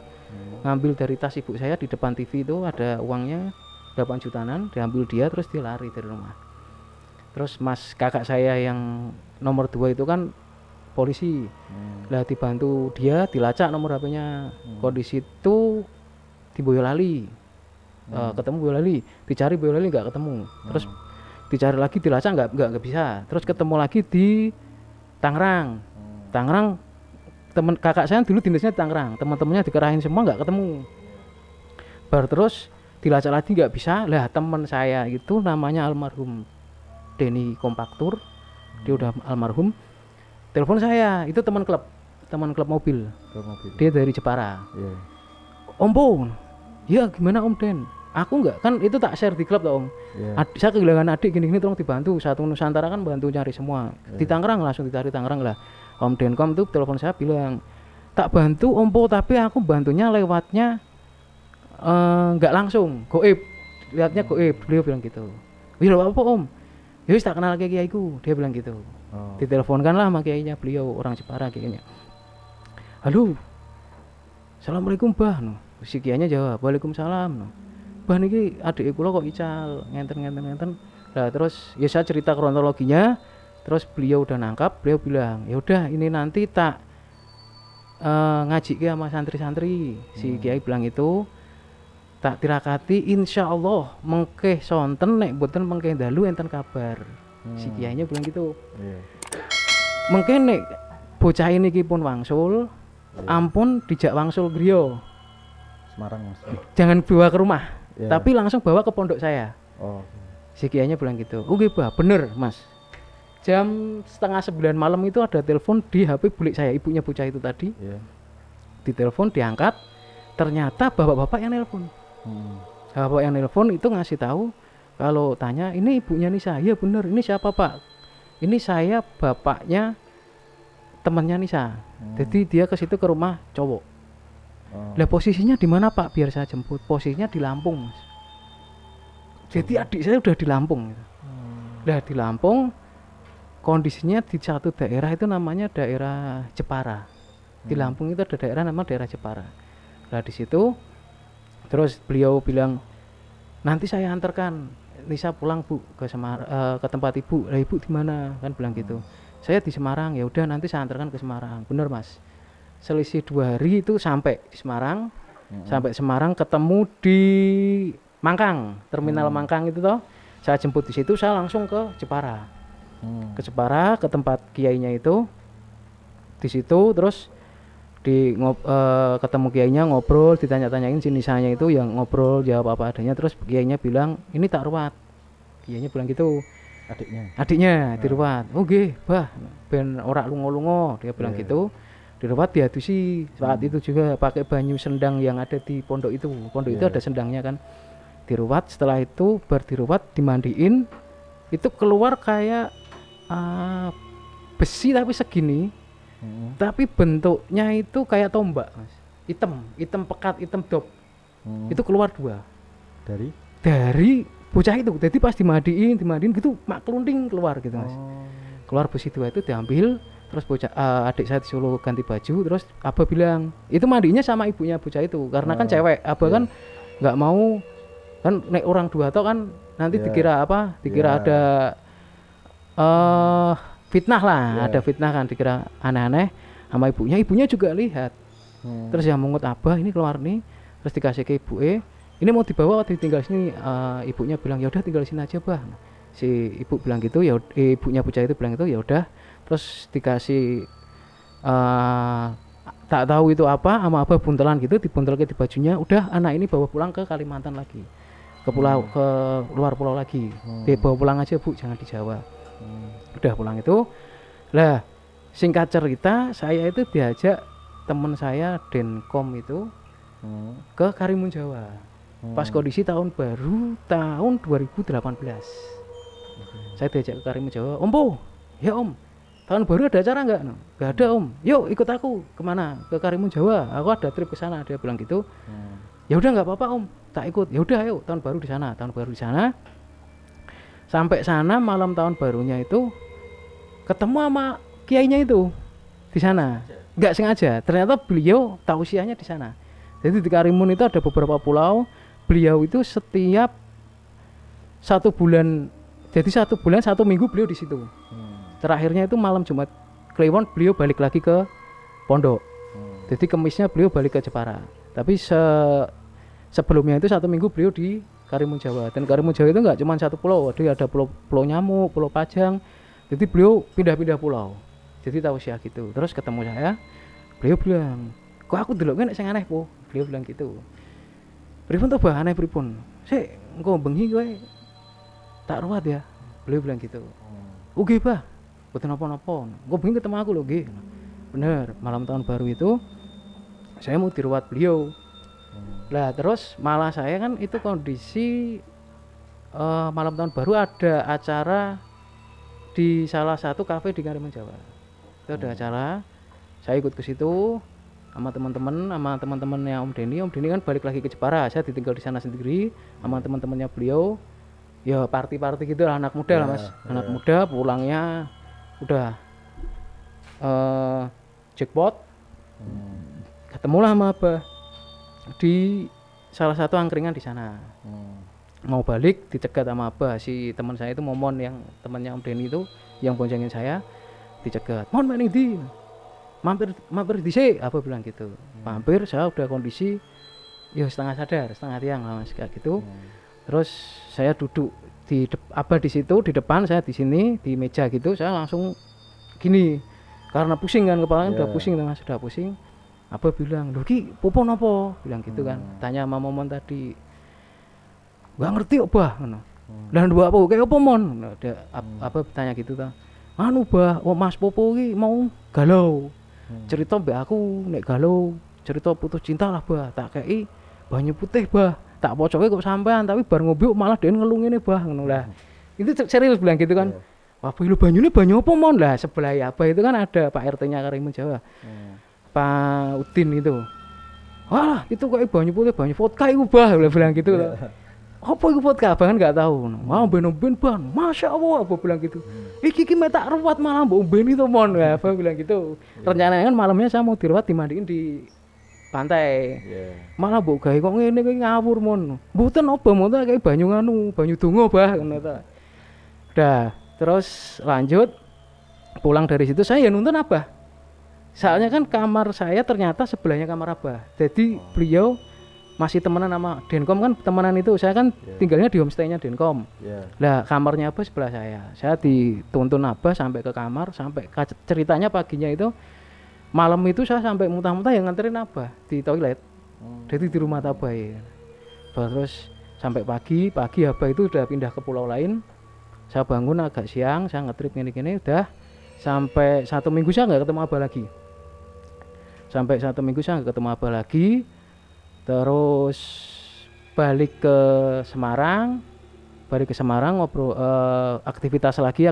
Speaker 2: ngambil dari tas ibu saya di depan TV itu ada uangnya 8 jutaan, diambil dia, terus dia lari dari rumah. Terus mas kakak saya yang nomor 2 itu kan polisi, lah dibantu dia dilacak nomor HP-nya. Kondisi itu di Boyolali, ketemu Boyolali, dicari Boyolali nggak ketemu, terus dicari lagi dilacak nggak bisa, terus ketemu lagi di Tangerang. Temen kakak saya dulu dinasnya di Tangerang, teman-temannya dikerahin semua nggak ketemu. Baru terus dilacak lagi nggak bisa. Lah teman saya itu namanya almarhum Denny Kompaktur, dia udah almarhum. Telepon saya, itu teman klub mobil. Dia dari Jepara. Om Pon, ya gimana Om Den? Aku enggak, kan itu tak share di klub toh Om. Saya kehilangan adik gini-gini, tolong dibantu. Satu Nusantara kan bantu nyari semua. Di Tangerang langsung dicari Tangerang lah. Om Denkom tuh telepon saya bilang, tak bantu Om Po, tapi aku bantunya lewatnya enggak langsung, goib. Lihatnya goib, beliau bilang gitu. Ya apa Om? Ya wis tak kenal kiaiku, dia bilang gitu. Diteleponkan lah sama kiainya, beliau orang Jepara kayaknya. Halo, Assalamualaikum Bah. No. Si kiainya jawab, Waalaikumsalam. No. Bah niki adik kula kok ical ngenten. Lah terus ya saya cerita kronologinya, terus beliau udah nangkap, beliau bilang, "Ya udah ini nanti tak ngaji ke sama santri-santri." Si kiai bilang itu, "Tak tirakati insyaallah mengke sonten nek mboten mengke dalu enten kabar." Si kiainya bilang gitu. Mengke nek bocah niki pun wangsul, ampun dijak wangsul griya.
Speaker 1: Semarang mas.
Speaker 2: Jangan bawa ke rumah. Tapi langsung bawa ke pondok saya. Si kiainya bilang gitu. Oke Bah, bener mas. Jam 8:30 malam itu ada telepon di HP bulik saya, ibunya bocah itu tadi. Ditelepon, diangkat, ternyata bapak-bapak yang nelpon. Bapak yang nelpon itu ngasih tahu, kalau tanya ini ibunya Nisa. Iya bener, ini siapa Pak? Ini saya bapaknya temannya Nisa. Jadi dia ke situ ke rumah cowok. Lah posisinya di mana Pak? Biar saya jemput. Posisinya di Lampung, Mas. Jadi adik saya udah di Lampung. Lah di Lampung kondisinya di satu daerah itu namanya daerah Jepara. Di Lampung itu ada daerah namanya daerah Jepara. Lah di situ terus beliau bilang, nanti saya antarkan Nisa pulang Bu ke ke tempat Ibu. Lah Ibu di mana? Kan bilang gitu. Saya di Semarang. Ya udah nanti saya antarkan ke Semarang. Bener Mas. Selisih 2 hari itu sampai di Semarang. Sampai Semarang ketemu di Mangkang, terminal Mangkang itu toh. Saya jemput di situ, saya langsung ke Jepara. Ke Jepara, ke tempat kiainya itu. Di situ terus ketemu kiainya, ngobrol, ditanya-tanyain si Nisanya itu, yang ngobrol jawab apa adanya. Terus kiainya bilang, "Ini tak ruwat." Kiainya bilang gitu. Adiknya diruwat. Oke, Bah, ben ora lungo-lungo, dia bilang gitu. Diruwat diadusi. Saat itu juga pakai banyu sendang yang ada di pondok itu. Pondok itu ada sendangnya kan. Diruwat, setelah itu diruwat, dimandiin. Itu keluar kayak besi tapi segini. Tapi bentuknya itu kayak tombak, Mas. Hitam pekat, hitam dop. Itu keluar 2. Dari bocah itu. Jadi pas dimandiin gitu mak kelunting keluar gitu, Mas. keluar besi 2 itu diambil, terus bocah adik saya disuruh ganti baju, terus Abah bilang itu mandinya sama ibunya bocah itu karena kan cewek. Abah kan nggak mau kan nek orang dua toh kan nanti dikira apa, dikira ada fitnah lah, ada fitnah kan, dikira aneh-aneh sama ibunya juga lihat. Terus yang mungut Abah ini keluar nih, terus dikasih ke ibu ini mau dibawa atau ditinggal sini. Ibunya bilang ya udah tinggal sini aja Bah. Si ibu bilang gitu ya, ibunya bocah itu bilang itu ya udah, terus dikasih tak tahu itu apa sama Abah buntelan gitu, dibuntelke di bajunya, udah anak ini bawa pulang ke Kalimantan lagi, ke pulau ke luar pulau lagi, dibawa pulang aja Bu, jangan di Jawa. Udah pulang itu lah, singkat cerita saya itu diajak teman saya Denkom itu ke Karimun Jawa pas kondisi tahun baru tahun 2018. Saya diajak ke Karimun Jawa, Om Po, ya Om, tahun baru ada acara nggak? Nggak ada Om, yuk ikut aku kemana? Ke Karimun Jawa, aku ada trip ke sana. Dia bilang gitu. Ya udah nggak apa-apa Om, tak ikut. Ya udah ayo, tahun baru di sana. Sampai sana malam tahun barunya itu ketemu sama kiainya itu di sana. Nggak sengaja, ternyata beliau tausiahnya di sana. Jadi di Karimun itu ada beberapa pulau. Beliau itu setiap 1 bulan, jadi 1 bulan 1 minggu beliau di situ. Terakhirnya itu malam Jumat Kliwon beliau balik lagi ke pondok. Jadi Kemisnya beliau balik ke Jepara. Tapi sebelumnya itu 1 minggu beliau di Karimun Jawa. Dan Karimun Jawa itu nggak cuma 1 pulau, ada pulau Nyamuk, Pulau Pajang. Jadi beliau pindah-pindah pulau. Jadi tausiah gitu. Terus ketemu saya, beliau bilang, kok aku deloknya nek sing aneh Po. Beliau bilang gitu. Pripun tuh Bah aneh pripun? Sik engko bengi kowe tak ruwat ya. Beliau bilang gitu. Oke Bah, boten napa-napa. Engko bengi ketemu aku lho nggih. Bener, malam tahun baru itu saya mau diruat beliau. Lah terus malah saya kan itu kondisi malam tahun baru ada acara di salah satu kafe di Karimun Jawa. Itu ada acara, saya ikut ke situ sama teman-temannya Om Denny. Om Denny kan balik lagi ke Jepara, saya ditinggal di sana sendiri sama teman-temannya beliau. Ya party gitu lah, anak muda lah Mas. Anak muda pulangnya udah jackpot. Ketemulah sama Abah di salah satu angkringan di sana. Mau balik dicegat sama Abah, si teman saya itu Momon yang temannya Om Denny itu yang boncengin saya, dicegat. Mon main di mampir dhisik, Abah bilang gitu. Mampir, saya udah kondisi ya setengah sadar, setengah tiang lah Mas kayak gitu. Terus saya duduk di Abah di situ di depan, saya di sini di meja gitu. Saya langsung gini karena pusing kan, kepalanya udah pusing Mas, udah pusing. Abah bilang, "Lho Ki, popo napa?" Bilang gitu kan. Tanya sama Momon tadi. Enggak ngerti Abah ngono. Lah nduk apa kayak apa Mon? Abah tanya gitu ta. Anu Bah, Mas Popo iki mau galau. Cerita mbek aku nek galau, cerita putus cinta lah Bah. Tak kei banyu putih Bah. Tak pocoke kok sampean, tapi bar ngombe malah dhewe ngelu ngene Bah ngono lah. Itu serius bilang gitu kan. Wah, lu banyune banyu apa Mon? Lah sebelah Abah itu kan ada Pak RT-nya Karimun Jawa. Pak Udin itu. Wah, itu kok banyu putih, banyu vodka iku Bah, bilang gitu loh. Apa iku vodka? Abah kan enggak tahu. Wah, ben-ben Bang. Masya Allah, Abah bilang gitu. Iki tak ruwat malah mbok ombeni to Mon. Abah bilang gitu. Rencananya kan malamnya saya mau diruwat dimandiin di pantai. Malah mbok gawe kok ngene kowe ngawur Mon. Mboten apa mon kayak banyu nganu, banyu donga Bah ngono ta. Udah, terus lanjut pulang dari situ saya ya nuntun Abah. Soalnya kan kamar saya ternyata sebelahnya kamar Abah. Jadi beliau masih temenan sama Denkom kan, temenan itu saya kan tinggalnya di homestay-nya Denkom. Lah kamarnya Abah sebelah saya dituntun Abah sampai ke kamar, sampai ceritanya paginya itu malam itu saya sampai muntah-muntah yang nganterin Abah di toilet. Jadi di rumah Abah ya. Terus sampai pagi Abah itu udah pindah ke pulau lain. Saya bangun agak siang, saya ngetrip gini-gini udah sampai 1 minggu saya nggak ketemu Abah lagi. Terus balik ke Semarang ngobrol aktivitas lagi.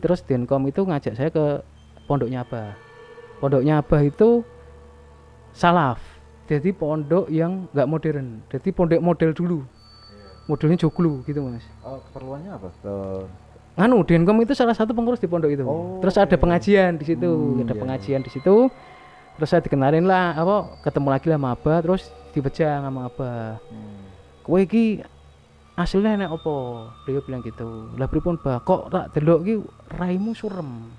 Speaker 2: Terus Denkom itu ngajak saya ke pondoknya Abah itu salaf, jadi pondok yang nggak modern, jadi pondok model dulu, modelnya joglo gitu Mas.
Speaker 1: Keperluannya apa ke
Speaker 2: nganu Denkom itu salah satu pengurus di pondok itu.
Speaker 1: Oh,
Speaker 2: Terus ada pengajian di situ, ada
Speaker 1: iya,
Speaker 2: pengajian di situ. Terus saya dikenalin lah, ketemu lagi lah sama Abah, terus dibejang sama Abah. Kowe iki aslinya nek opo? Beliau bilang gitu. Lah pripun Bah? Kok tak delok iki raimu surem.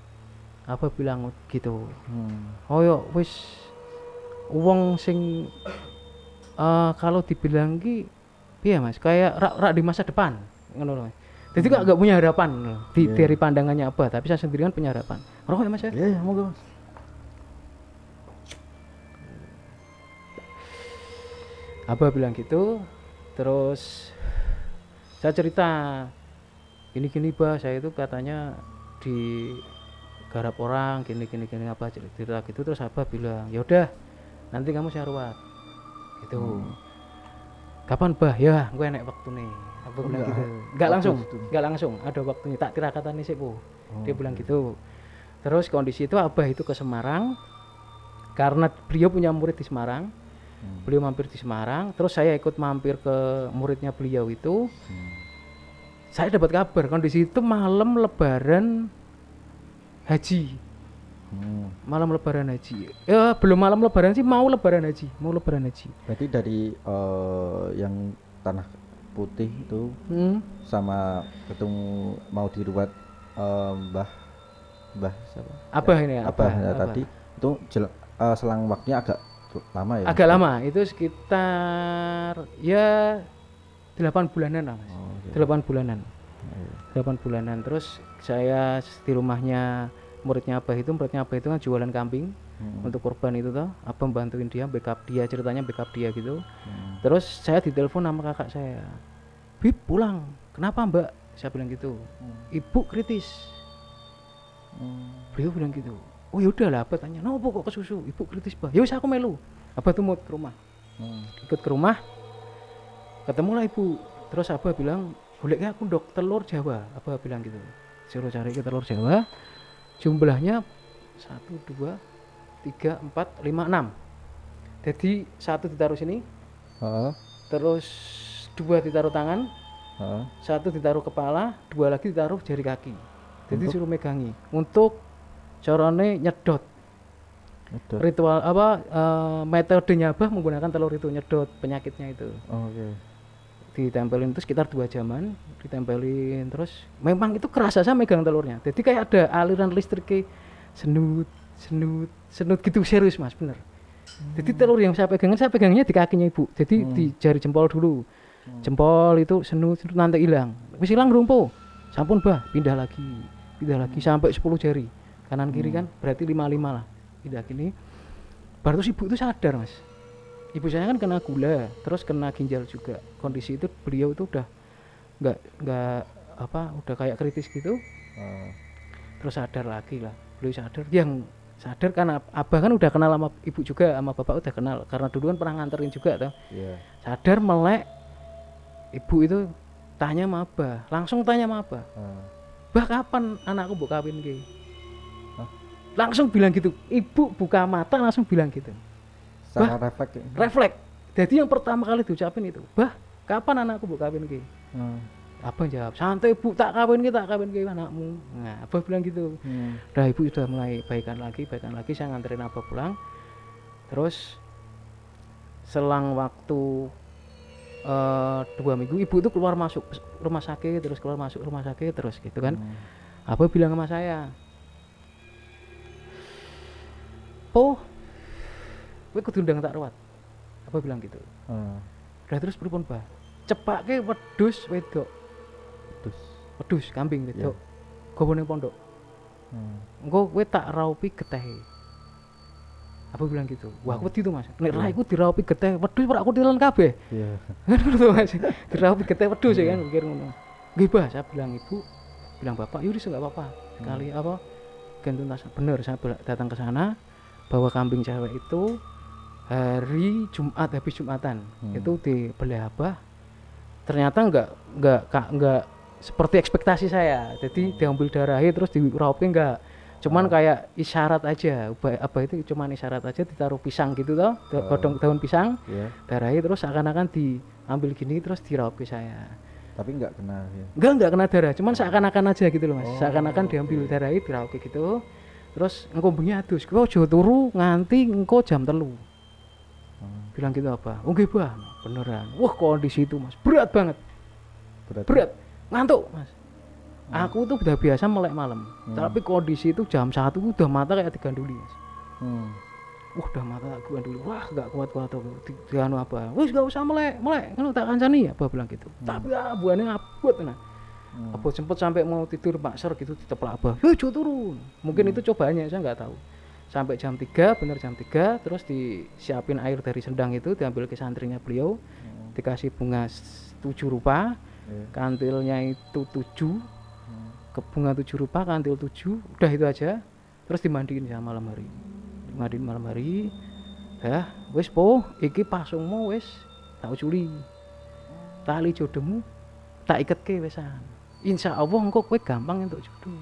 Speaker 2: Abah bilang gitu. Oh yo wis wong sing kalau dibilang ki piye Mas? Kayak rak di masa depan ngono loh. Jadi kok gak punya harapan loh, dari pandangannya Abah, tapi saya sendiri kan punya harapan. Rokok ya Mas ya?
Speaker 1: Iya, monggo Mas.
Speaker 2: Abah bilang gitu, terus saya cerita gini Bah, saya itu katanya digarap orang gini apa cerita gitu. Terus Abah bilang ya udah nanti kamu saya rawat gitu. Kapan Bah? Ya gue enek waktu nih. Abah bilang gitu. Enggak langsung ada waktunya, tak tirakatane sih Bu. Dia bilang gitu. Terus kondisi itu Abah itu ke Semarang karena beliau punya murid di Semarang. Beliau mampir di Semarang, terus saya ikut mampir ke muridnya beliau itu. Saya dapat kabar kondisi itu malam Lebaran Haji. Malam Lebaran Haji. Ya belum malam Lebaran sih, mau Lebaran Haji.
Speaker 1: Berarti dari yang tanah putih itu sama ketemu mau diruat Mbah siapa?
Speaker 2: Abah ini ya.
Speaker 1: Abah tadi itu selang waktunya agak lama ya?
Speaker 2: Agak lama, itu sekitar ya 8 bulanan lah Mas. 8 bulanan. 8 bulanan. Terus saya di rumahnya muridnya Abah itu kan jualan kambing untuk kurban itu toh. Abah bantuin dia, backup dia, ceritanya backup dia gitu. Terus saya ditelepon sama kakak saya. Bib pulang. Kenapa Mbak? Saya bilang gitu. Ibu kritis. Beliau bilang gitu. Oh yaudah lah, Abah tanya, nopo kok kesusu? Ibu kritis Bah. Ya wis aku melu. Abah tuh mau ke rumah. Ikut ke rumah, ketemulah ibu. Terus Abah bilang, boleh gak aku ndok telur Jawa? Abah bilang gitu. Suruh cari ke telur Jawa. Jumlahnya 1, 2, 3, 4, 5, 6. Jadi 1 ditaruh sini, terus 2 ditaruh tangan, 1 ditaruh kepala, 2 lagi ditaruh jari kaki. Jadi suruh megangi untuk carane nyedot. Ritual metodenya Abah menggunakan telur itu, nyedot penyakitnya itu. Ditempelin itu sekitar 2 jaman, ditempelin terus memang itu kerasa saya megang telurnya. Jadi kayak ada aliran listrik senut gitu, serius Mas, bener. Jadi telur yang saya pegangnya di kakinya ibu. Jadi di jari jempol dulu. Jempol itu senut nanti hilang. Wis hilang rumpo. Sampun Bah, pindah lagi sampai 10 jari. Kanan kiri kan berarti 5 lah. Pindah gini. Baru ibu itu sadar Mas. Ibu saya kan kena gula, terus kena ginjal juga. Kondisi itu beliau itu udah nggak udah kayak kritis gitu. Terus sadar lagi lah. Beliau sadar, yang sadar karena Abah kan udah kenal sama ibu juga, sama bapak udah kenal karena duluan pernah nganterin juga tuh. Sadar melek, ibu itu tanya sama Abah, langsung tanya sama Abah. Bah kapan anakku mbok kawin ki? Langsung bilang gitu. Ibu buka mata langsung bilang gitu.
Speaker 1: Secara
Speaker 2: refleks. Jadi yang pertama kali diucapin itu, Bah, kapan anakku mbok kawin ki? Abah jawab, santai Bu, tak kawin ki anakmu. Nah, Abah bilang gitu. Udah ibu sudah mulai baikan lagi, saya nganterin Abah pulang. Terus selang waktu 2 minggu ibu itu keluar masuk rumah sakit terus gitu kan. Abah bilang sama saya, "Po, kowe kudu ndang tak rawat." Abah bilang gitu. Udah terus pripun Bah? Cepake wedhus wedok. Wedhus kambing wedok. Gowo ning pondok. Engko kowe tak raupi getehe. Apa bilang gitu. Wah, aku wedi tuh Mas. Nek ra iku diraupi geteh wedhus ora aku tilen kabeh. Iya. Ngono tuh Mas. Diraupi geteh wedhus ya kan pikir ngono. Nggih, Bah, saya bilang ibu, bilang bapak, yaudah enggak apa-apa. Sekali gantung tas. Bener, saya datang ke sana bawa kambing cewek itu hari Jumat, habis Jumatan. Itu dibeleh Abah. Ternyata enggak seperti ekspektasi saya. Jadi diambil darahnya terus diraupi enggak. Cuman kayak isyarat aja. Abah itu cuman isyarat aja, ditaruh pisang gitu toh, godong daun pisang. Darahnya terus akan-akan diambil gini terus diraup ke saya.
Speaker 1: Tapi nggak kena ya.
Speaker 2: Enggak kena darah, cuman seakan-akan aja gitu loh Mas.
Speaker 1: Oh,
Speaker 2: Seakan-akan diambil
Speaker 1: oke.
Speaker 2: darah itu dirauke gitu. Terus engko bengi adus, kowe aja turu nganti engko jam 3.
Speaker 1: Hmm,
Speaker 2: Bilang gitu apa? Oh nggih, Bang. Beneran. Wah, kondisi itu Mas, berat banget.
Speaker 1: berarti
Speaker 2: Berat. Ngantuk, Mas. Aku tuh udah biasa melek malam. Tapi kondisi itu jam 1 udah mata kayak diganduli, Mas.
Speaker 1: hmm,
Speaker 2: Wah, udah mata gua dulu. Wah, enggak kuat-kuat tuh. Dianu apa? Wis enggak usah melek. Kan tak kancani apa bilang gitu. Tapi abuane abot nah. Abot sempet sampai mau tidur makser gitu diteplak abah. Yo, jo turun. Mungkin itu cobaannya, saya enggak tahu. Sampai jam 3, bener jam 3 terus disiapin air dari sendang itu, diambil ke santrinya beliau. Dikasih bunga 7 rupa.
Speaker 1: iya.
Speaker 2: Kantilnya itu 7. Ke bunga 7 rupa, kantil 7. Udah itu aja. Terus dimandiin sama malam hari. Dimandiin malam hari. Dah, wis po, iki pasungmu wis tak uculi. Tali jodohmu tak iketke wisan. Insya Allah engko kowe gampang untuk jodoh.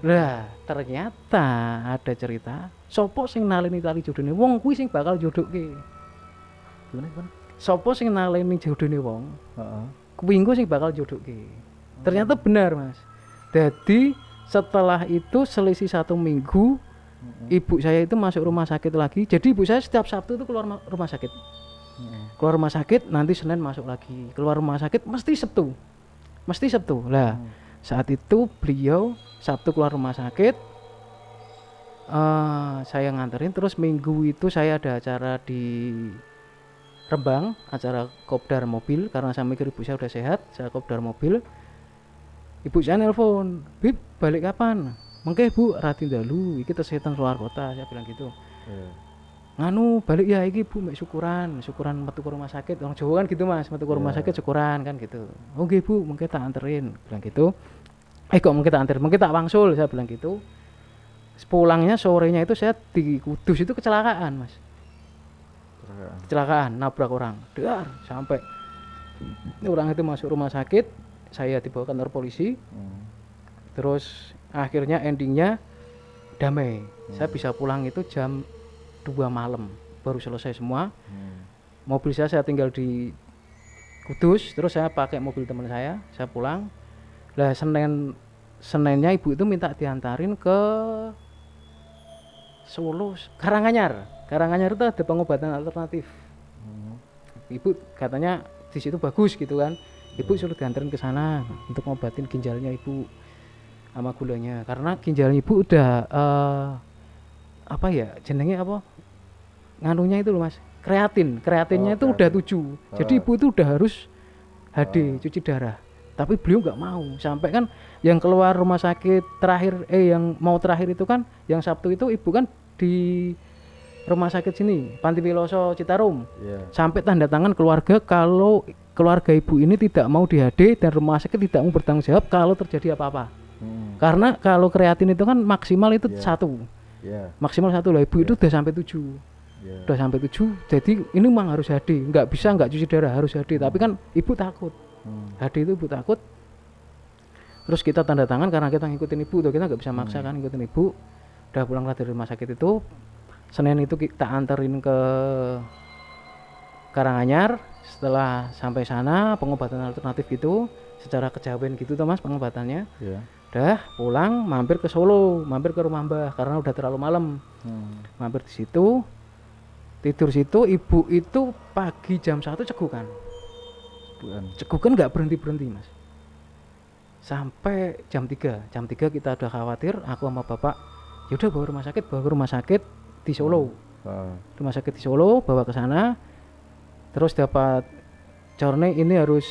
Speaker 2: Lah, ternyata ada cerita, sopo sing naleni tali jodohne wong kuwi sing bakal jodohke.
Speaker 1: Gimana?
Speaker 2: Sopo sing naleni jodohne wong,
Speaker 1: Heeh.
Speaker 2: kuwi engko sing bakal jodohke. Ternyata benar, Mas. Jadi setelah itu selisih 1 minggu, ibu saya itu masuk rumah sakit lagi. Jadi ibu saya setiap Sabtu itu keluar rumah sakit. Keluar rumah sakit, nanti Senin masuk lagi. Keluar rumah sakit mesti Sabtu. Mesti Sabtu. Lah, saat itu beliau Sabtu keluar rumah sakit. Saya nganterin, terus Minggu itu saya ada acara di Rembang, acara kopdar mobil, karena saya mikir ibu saya udah sehat, saya kopdar mobil. Ibu saya nelpon, "Bib, balik kapan?" "Mengke Bu, rati dalu, iki tesetan keluar kota," saya bilang gitu.
Speaker 1: Iya.
Speaker 2: "Nganu, balik ya iki Bu, mek syukuran metu ke rumah sakit." Orang Jawa kan gitu Mas, metu ke rumah sakit syukuran kan gitu. "Oh nggih Bu, mengke tak anterin," bilang gitu. Kok mungkin tak anterin, mungkin tak wangsul, saya bilang gitu. Pulangnya sorenya itu saya di Kudus itu kecelakaan Mas. Kecelakaan, nabrak orang. Dar, sampai orang itu masuk rumah sakit, saya dibawa ke kantor polisi. Terus akhirnya endingnya damai. Saya bisa pulang itu jam 2 malam, baru selesai semua. Mobil saya tinggal di Kudus, terus saya pakai mobil teman saya pulang. Lah Seninnya ibu itu minta diantarin ke Solo, Karanganyar itu ada pengobatan alternatif. Ibu katanya di situ bagus gitu kan. Ibu suruh diantarin ke sana untuk ngobatin ginjalnya ibu sama gulanya, karena ginjalnya ibu udah apa ya jenenge apa nganunya itu loh Mas, kreatinnya itu udah 7. Jadi ibu itu udah harus HD cuci darah, tapi beliau nggak mau. Sampai kan yang keluar rumah sakit terakhir yang mau terakhir itu kan yang Sabtu itu ibu kan di rumah sakit sini Panti Wiloso Citarum. Sampai tanda tangan keluarga kalau keluarga ibu ini tidak mau di HD dan rumah sakit tidak mau bertanggung jawab kalau terjadi apa-apa. Karena kalau kreatin itu kan maksimal itu 1. Maksimal 1 lah, ibu itu udah sampai 7. Udah sampai 7. Jadi ini memang harus HD, nggak bisa nggak cuci darah, harus HD. Tapi kan ibu takut. HD itu ibu takut. Terus kita tanda tangan karena kita ngikutin ibu tuh, kita nggak bisa maksa kan ngikutin ibu. Udah pulang dari rumah sakit itu, Senin itu kita anterin ke Karanganyar. Setelah sampai sana pengobatan alternatif gitu, secara kejawen gitu tuh Mas pengobatannya. Udah pulang, mampir ke Solo, mampir ke rumah Mbah karena udah terlalu malam. Mampir di situ, tidur situ. Ibu itu pagi jam 1 cegukan nggak berhenti Mas, sampai jam 3 kita udah khawatir, aku sama bapak yaudah bawa ke rumah sakit di Solo. Rumah sakit di Solo bawa ke sana, terus dapat corne ini harus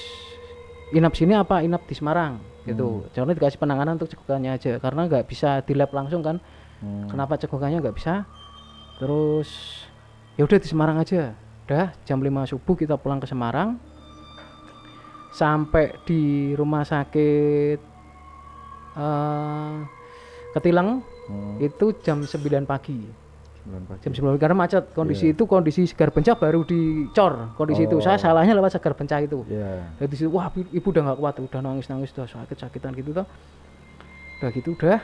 Speaker 2: inap sini apa inap di Semarang gitu. Corne dikasih penanganan untuk cegukannya aja karena nggak bisa di lab langsung kan. Kenapa cegukannya nggak bisa, terus ya udah di Semarang aja. Udah jam 5 subuh kita pulang ke Semarang. Sampai di rumah sakit Ketilang itu jam 9 pagi. Jam 9 karena macet kondisi itu, kondisi Segar Bencah baru dicor kondisi itu. Saya salahnya lewat Segar Bencah itu. Dari situ wah ibu udah nggak kuat, udah nangis udah sakit-sakitan gitu toh. Udah gitu udah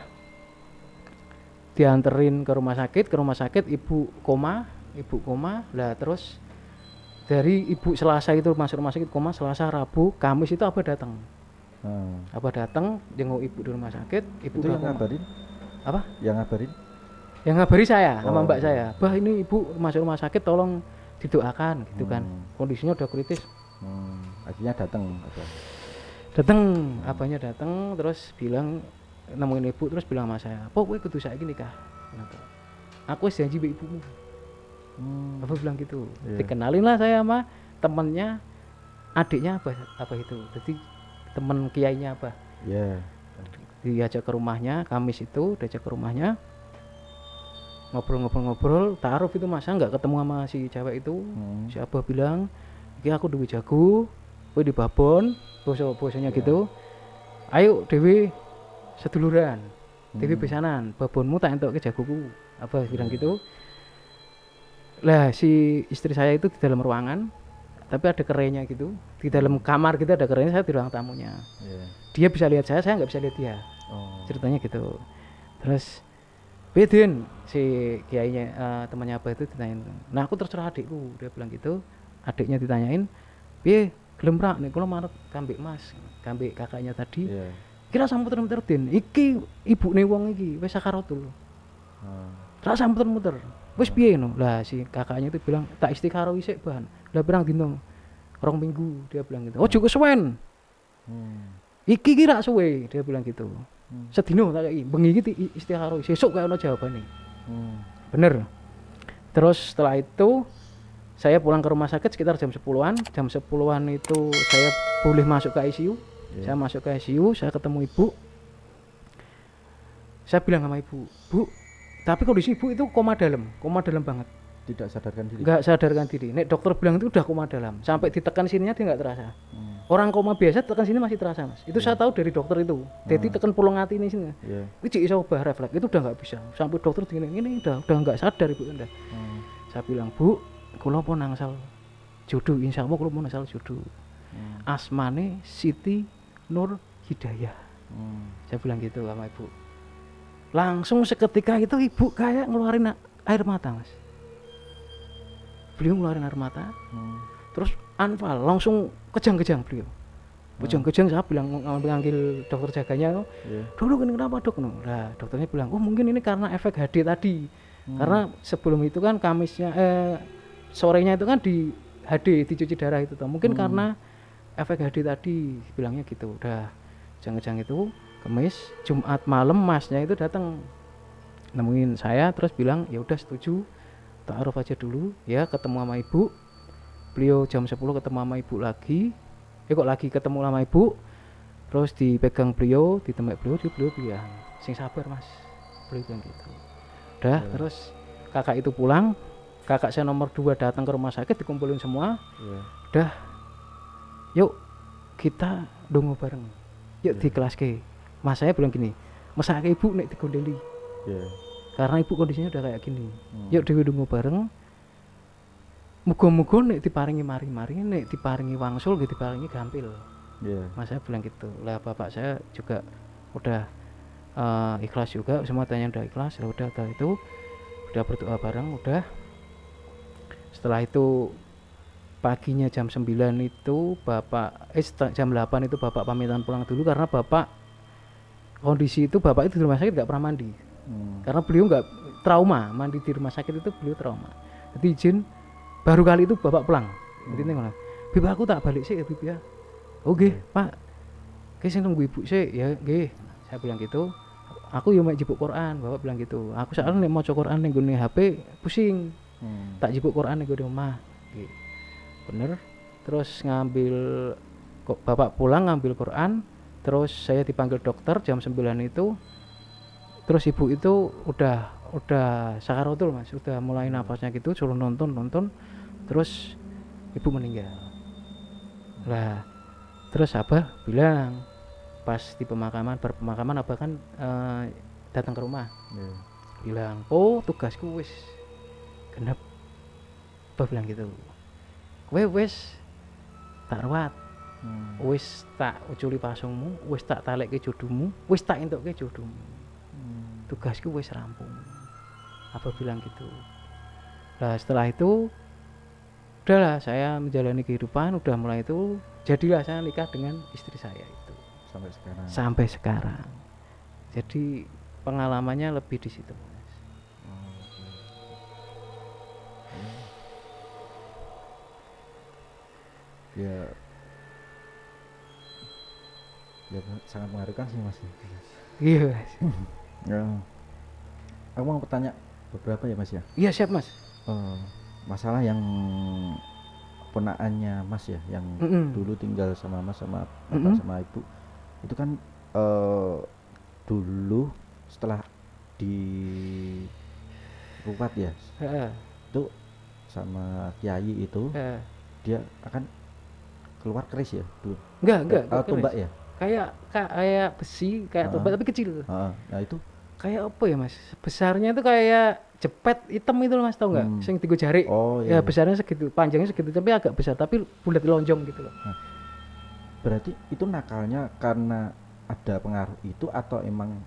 Speaker 2: dianterin ke rumah sakit ibu koma. Lah terus Dari ibu Selasa itu masuk rumah sakit koma, Selasa, Rabu, Kamis itu Abah datang. Abah datang jenguk ibu di rumah sakit, ibu
Speaker 1: Itu
Speaker 2: udah
Speaker 1: yang
Speaker 2: koma.
Speaker 1: ngabarin?
Speaker 2: Apa?
Speaker 1: Yang ngabarin?
Speaker 2: Yang ngabari saya sama mbak
Speaker 1: iya.
Speaker 2: saya. Bah ini ibu masuk rumah sakit tolong didoakan gitu kan. Kondisinya udah kritis.
Speaker 1: Akhirnya datang apa?
Speaker 2: Datang, abahnya datang terus bilang nemuin ibu terus bilang sama saya, "Po kowe kudu saiki nikah." Aku wis janji mbek ibumu. Abah bilang gitu.
Speaker 1: Iya.
Speaker 2: Dikenalin lah saya sama temennya adiknya abah itu. Jadi temen kiainya abah.
Speaker 1: Iya.
Speaker 2: Diajak ke rumahnya, Kamis itu diajak ke rumahnya. Ngobrol-ngobrol, taruh itu masa nggak ketemu sama si cewek itu. Si abah bilang, "Iki aku duwe jago, kowe di babon." Bosanya gitu. "Ayo Dewi seduluran. Dewi besanan, babonmu tak entuk ke jagoku." Abah bilang gitu. Lah si istri saya itu di dalam ruangan tapi ada kerenya gitu, di dalam kamar gitu ada kerenya, saya di ruang tamunya. Dia bisa lihat saya nggak bisa lihat dia. Ceritanya gitu. Terus Bedin si kiainya temannya Abah itu ditanyain, "Nah aku terserah adikku," dia bilang gitu. Adiknya ditanyain, "Piye gelem ra nek kula marep kambek Mas, kambek kakaknya tadi." Kira samputer-muter Den, iki ibune wong iki wis sakaratul. Ra samputer-muter. Wis piye no? Lah si kakaknya itu bilang, "Tak istikharah isik, Ban." Lah pirang dino? 2 minggu, dia bilang gitu. "Ojo kesuwen. Iki ki rak suwe," dia bilang gitu. "Sedino tak kei, bengi iki istikharah, sesuk kaya ono jawabane." Bener. Terus setelah itu saya pulang ke rumah sakit sekitar jam 10-an. Jam 10-an itu saya boleh masuk ke ICU. Saya masuk ke ICU, saya ketemu ibu. Saya bilang sama ibu, "Bu, tapi kondisi ibu itu koma dalam banget.
Speaker 1: Tidak sadarkan diri.
Speaker 2: Enggak sadarkan diri. Nek dokter bilang itu udah koma dalam. Sampai ditekan sininya dia enggak terasa. Orang koma biasa tekan sini masih terasa, Mas. Itu saya tahu dari dokter itu. Jadi tekan pulung hati ini sini. Itu iso ubah refleks. Itu udah enggak bisa. Sampai dokter ini udah enggak sadar ibu Anda. Saya bilang, "Bu, kula pun nangsal jodoh. Insyaallah kula pun nangsal jodoh. Asmane Siti Nur Hidayah." Saya bilang gitu sama ibu. Langsung seketika itu ibu kayak ngeluarin air mata, Mas. Beliau ngeluarin air mata. Terus anfal langsung kejang-kejang beliau. Kejang-kejang, saya bilang ngambil dokter jaganya, "Dulu ini kenapa, Dok?" Nah, dokternya bilang, "Oh, mungkin ini karena efek HD tadi." Karena sebelum itu kan Kamisnya sorenya itu kan di HD dicuci darah itu toh. Mungkin karena efek HD tadi, bilangnya gitu. Udah kejang-kejang itu Kamis, Jumat malam masnya itu datang nemuin saya terus bilang, "Ya udah setuju, ta'aruf aja dulu ya, ketemu sama ibu." Beliau jam 10 ketemu sama ibu lagi. Kok lagi ketemu sama ibu. Terus dipegang beliau, ditembak beliau bilang, "Sing sabar, Mas." Beliau bilang gitu. Udah, terus kakak itu pulang. Kakak saya nomor 2 datang ke rumah sakit, dikumpulin semua. Udah. Yuk kita dongo bareng. Yuk di kelas ke. Mas saya bilang gini, "Mesake ibu nek digondeli." Karena ibu kondisinya udah kayak gini. "Yuk dhewe dongo bareng. Muga-muga nek diparingi mari-mari, nek diparingi wangsul nggih diparingi gampil." Mas saya bilang gitu. Lah bapak saya juga udah ikhlas juga, semua tanya udah ikhlas. Ya udah itu udah berdoa bareng, udah. Setelah itu paginya jam 9 itu bapak jam 8 itu bapak pamitan pulang dulu karena bapak kondisi itu bapak itu di rumah sakit nggak pernah mandi. Karena beliau nggak trauma, mandi di rumah sakit itu beliau trauma. Jadi izin baru kali itu bapak pulang. Jadi ngono. "Bib aku tak balik sih ya Bib ya." "Oh nggih, Pak. Ki sing nunggu ibu sih." "Ya nggih." Saya bilang gitu. "Aku yo mek jipuk Quran," bapak bilang gitu. "Aku soalnya nek maca Quran ning gone HP pusing. Tak jipuk Quran ning gone omah." Nggih. Bener. Terus ngambil kok bapak pulang ngambil Quran. Terus saya dipanggil dokter jam 9 itu. Terus ibu itu udah sakaratul, Mas, udah mulai nafasnya gitu, suruh nonton. Terus ibu meninggal. Lah, terus Abah bilang pas di pemakaman, Abah kan datang ke rumah. Bilang, "Oh, tugasku wis genep." Abah bilang gitu. "Kowe wis tak rawat. Wis tak uculi pasungmu, wis tak talekke jodohmu, wis tak entukke jodohmu. Tugasku wis rampung." Abah bilang gitu. Nah setelah itu udahlah saya menjalani kehidupan, udah mulai itu jadilah saya nikah dengan istri saya itu
Speaker 1: Sampai sekarang.
Speaker 2: sampai sekarang. Jadi pengalamannya lebih di situ Mas.
Speaker 1: Oh, oke. Ya, ya sangat mengharukan sih Mas.
Speaker 2: Iya Mas.
Speaker 1: Ya. Aku mau bertanya beberapa ya Mas ya.
Speaker 2: Iya siap Mas.
Speaker 1: Eh, masalah yang ponakannya Mas ya, yang
Speaker 2: Mm-mm.
Speaker 1: dulu tinggal sama Mas sama bapak
Speaker 2: Mm-mm.
Speaker 1: sama ibu, itu kan eh dulu setelah di ruwat ya,
Speaker 2: Heeh,
Speaker 1: itu sama kiai itu
Speaker 2: heeh.
Speaker 1: dia akan keluar keris ya dulu.
Speaker 2: Enggak
Speaker 1: Tombak
Speaker 2: keris.
Speaker 1: ya.
Speaker 2: Kayak besi, kayak
Speaker 1: Heeh.
Speaker 2: tombak tapi kecil.
Speaker 1: Heeh. Nah itu
Speaker 2: Kayak apa ya Mas? Besarnya itu kayak jepet hitam itu loh Mas, tau nggak? Sing tiga jari.
Speaker 1: oh
Speaker 2: Ya
Speaker 1: iya, iya.
Speaker 2: besarnya segitu, panjangnya segitu, tapi agak besar, tapi bulat lonjong gitu loh.
Speaker 1: Berarti itu nakalnya karena ada pengaruh itu atau emang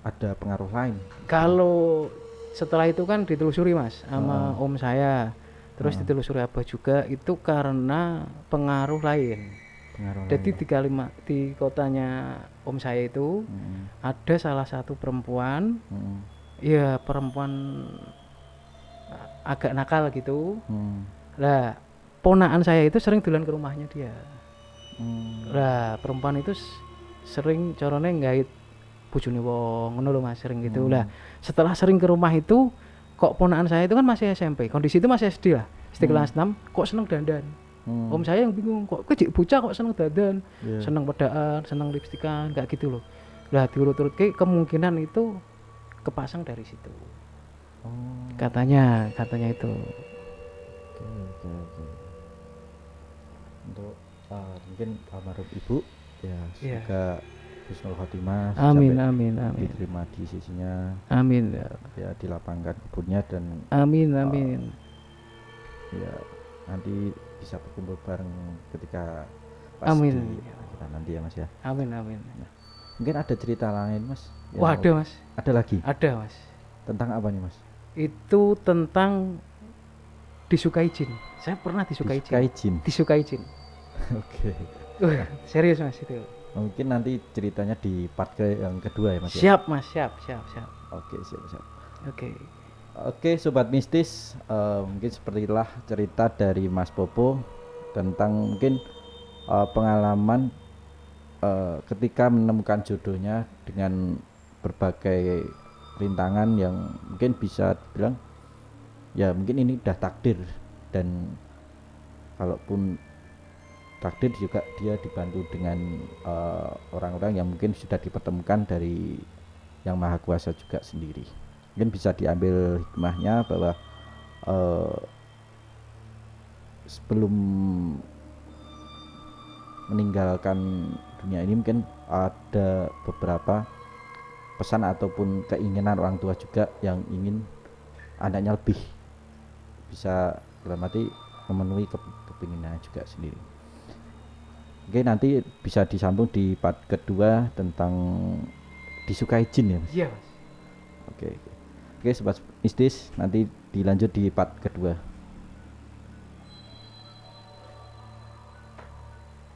Speaker 1: ada pengaruh lain?
Speaker 2: Kalau setelah itu kan ditelusuri Mas sama om saya, terus ditelusuri abah juga, itu karena pengaruh lain.
Speaker 1: Pengaruh
Speaker 2: Jadi
Speaker 1: lain.
Speaker 2: di kotanya om saya itu ada salah satu perempuan,
Speaker 1: Mm,
Speaker 2: ya perempuan agak nakal gitu.
Speaker 1: mm,
Speaker 2: Lah ponakan saya itu sering dolan ke rumahnya dia.
Speaker 1: mm,
Speaker 2: Lah perempuan itu sering corone ngait bojone wong ngono lho Mas, sering gitu. Lah setelah sering ke rumah itu kok ponakan saya itu kan masih SMP, kondisi itu masih SD lah, SD kelas 6, kok seneng dandan.
Speaker 1: mm.
Speaker 2: Om saya yang bingung, kok kecik bocah kok seneng dandan,
Speaker 1: Iya.
Speaker 2: seneng pedaan, seneng lipstikan kayak gitu loh. Lah diurut-urut ke kemungkinan itu kepasang dari situ.
Speaker 1: Oh,
Speaker 2: Katanya itu.
Speaker 1: oke, oke, oke. Untuk mungkin almarhum ibu ya,
Speaker 2: Iya.
Speaker 1: semoga husnul khotimah
Speaker 2: Amin
Speaker 1: sampai
Speaker 2: amin amin.
Speaker 1: diterima di sisinya,
Speaker 2: Amin.
Speaker 1: ya dilapangkan kebunnya dan
Speaker 2: Amin amin.
Speaker 1: ya nanti bisa berkumpul bareng ketika pas
Speaker 2: Amin.
Speaker 1: di akhirat nanti ya Mas ya.
Speaker 2: Amin amin.
Speaker 1: Mungkin ada cerita lain Mas yang
Speaker 2: Wah, ada Mas.
Speaker 1: ada lagi
Speaker 2: Ada Mas.
Speaker 1: tentang apa nih Mas?
Speaker 2: Itu tentang disukai jin. Saya pernah disukai
Speaker 1: Disukai
Speaker 2: jin.
Speaker 1: jin.
Speaker 2: Disukai jin.
Speaker 1: Oke.
Speaker 2: Serius Mas itu.
Speaker 1: Mungkin nanti ceritanya di part yang kedua ya Mas ya.
Speaker 2: Siap Mas, siap.
Speaker 1: Oke, siap.
Speaker 2: Oke.
Speaker 1: Oke, sobat mistis, mungkin seperti itulah cerita dari Mas Popo tentang mungkin pengalaman ketika menemukan jodohnya dengan berbagai rintangan yang mungkin bisa dibilang ya mungkin ini udah takdir, dan kalaupun takdir juga dia dibantu dengan orang-orang yang mungkin sudah dipertemukan dari Yang Maha Kuasa juga sendiri. Mungkin bisa diambil hikmahnya bahwa sebelum meninggalkan dunia ini mungkin ada beberapa pesan ataupun keinginan orang tua juga yang ingin anaknya lebih bisa dalam arti memenuhi kepinginannya juga sendiri. Oke, nanti bisa disambung di part kedua tentang disukai jin ya Mas?
Speaker 2: Iya Mas.
Speaker 1: Oke, sobat mistis, nanti dilanjut di part kedua.